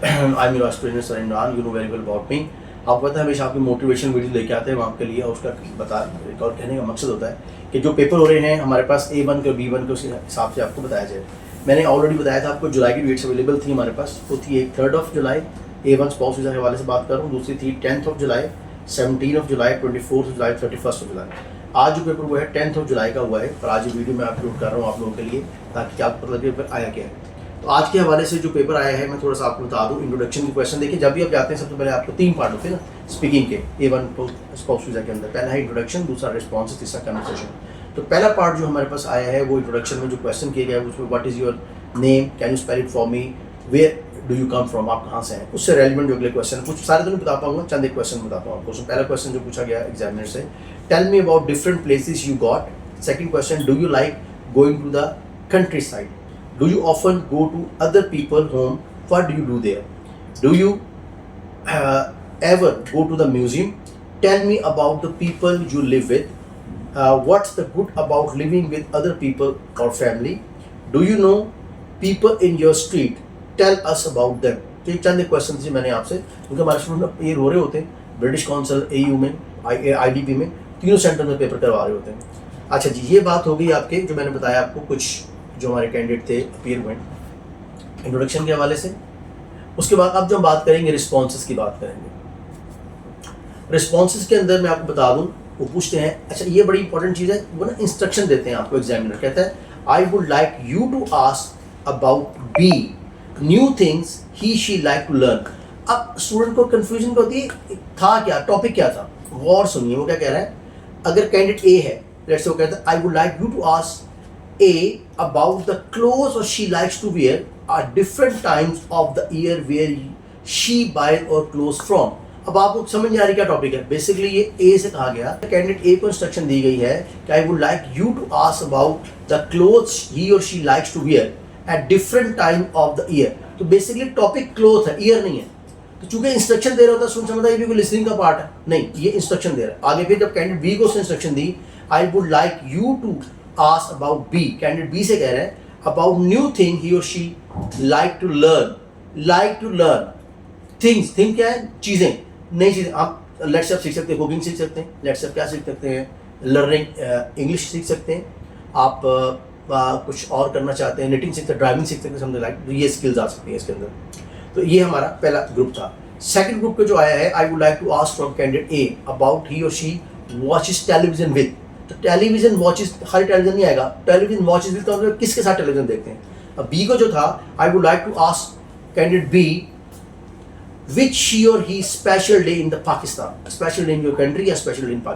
I am your trainer sir Imran, you know very well about me. आपको पता है हमेशा आपकी मोटिवेशन वीडियो लेके आते हैं हम आपके लिए, और उसका एक और कहने का मकसद होता है कि जो पेपर हो रहे हैं हमारे पास A1 के और B1 के, उस हिसाब से आपको बताया जाए। मैंने ऑलरेडी बताया था आपको जुलाई की डेट्स अवेलेबल थी हमारे पास, वो थी एक 3 जुलाई A1 स्पाउस वीज़ा के हवाले से बात कर रहा हूँ, दूसरी थी 10 जुलाई, 17 जुलाई, 24 जुलाई, 31 जुलाई। आज जो पेपर हुआ है 10 जुलाई का हुआ है, और आज ये वीडियो मैं अपलोड कर रहा हूँ आप लोगों के लिए ताकि आपको पता लगे पेपर आया क्या है। तो आज के हवाले से जो पेपर आया है मैं थोड़ा सा आपको बता दूं। इंट्रोडक्शन के क्वेश्चन देखिए, जब भी आप जाते हैं सबसे पहले आपको 3 पार्ट होते हैं ना स्पीकिंग के A1 तो स्पाउस वीज़ा के अंदर। पहला है इंट्रोडक्शन, दूसरा रिस्पॉन्स, तीसरा कन्वर्सेशन। तो पहला पार्ट जो हमारे पास आया है वो इंट्रोडक्शन में जो क्वेश्चन किए गए उसमें what is your name, can you spell it for me, where do you come from, आप कहाँ से हैं, उससे रेलिवेंट जो अगले क्वेश्चन, कुछ सारे तो नहीं बता पाऊंगा, चंद एक क्वेश्चन बताता हूँ आपको। उसमें पहला क्वेश्चन जो पूछा गया एग्जामिनर से, tell me about different places you got. Second question, do you like going to the countryside, do you often go to other people home, what do you do there, do you ever go to the museum, tell me about the people you live with, what's the good about living with other people or family, do you know people in your street, tell us about them। तो एक चंद question थे मैंने आपसे, क्योंकि हमारे student ये रो रहे होते हैं ब्रिटिश काउंसिल, AU में, IDP में, तीनों सेंटर में पेपर करवा रहे होते हैं। अच्छा जी, ये बात हो गई आपके जो मैंने बताया आपको कुछ जो हमारे कैंडिडेट थे अपीयर हुए इंट्रोडक्शन के हवाले से। उसके बाद अब जो हम बात करेंगे रिस्पॉन्सेस की बात करेंगे। रिस्पॉन्सेस के अंदर मैं आपको बता दूँ, वो पूछते हैं, अच्छा ये बड़ी इंपॉर्टेंट चीज़ है, वो ना इंस्ट्रक्शन देते हैं आपको। एग्जामिनर कहता है I would like you to ask about B new things he she like to learn. अब स्टूडेंट को कंफ्यूजन होती है था क्या, टॉपिक क्या था, गौर सुनिए वो क्या कह रहा है। अगर कैंडिडेट A है, लेट्स से वो कहता है I would like you to ask A about the clothes or she likes to wear at different times of the year where she buy or clothes from. अब आपको समझ नहीं आ रही क्या टॉपिक है। बेसिकली ये A से कहा गया, कैंडिडेट A को इंस्ट्रक्शन दी गई है कि I would like you to ask about the clothes he और she likes to wear at different time of the year. तो बेसिकली टॉपिक क्लोथ है, ईयर नहीं है। तो चूंकि इंस्ट्रक्शन दे रहा होता है सुन समझता ये भी कोई लिसनिंग का पार्ट है, नहीं, ये इंस्ट्रक्शन दे रहा है। आगे फिर जब कैंडिडेट B को उसने इंस्ट्रक्शन दी, I would like you to ask about B, candidate B से कह रहे हैं अबाउट न्यू थिंग ही और she like to learn things. Thing क्या है, चीज़ें, नई चीज़ें। आप लेट्स आप सीख सकते हैं, कुकिंग सीख सकते हैं, लेट्स आप क्या सीख सकते हैं, लर्निंग इंग्लिश सीख सकते हैं, आप कुछ और करना चाहते हैं, निटिंग सीखते हैं, ड्राइविंग सीख सकते हैं, समथिंग लाइक, ये स्किल्स आ सकती हैं इसके अंदर। तो ये हमारा पहला ग्रुप था। सेकंड ग्रुप का जो आया है, I would like to ask from candidate A about he और शी वॉचेस टेलीविजन विद। तो टेलीविजन वॉचेस, खाली टेलीविजन नहीं आएगा, टेलीविजन वॉचेस विद तो मतलब किसके साथ टेलीविजन देखते हैं। अब B को जो था, I would like to ask candidate B which she or he special day in the Pakistan, special day in your country या special day in Pakistan।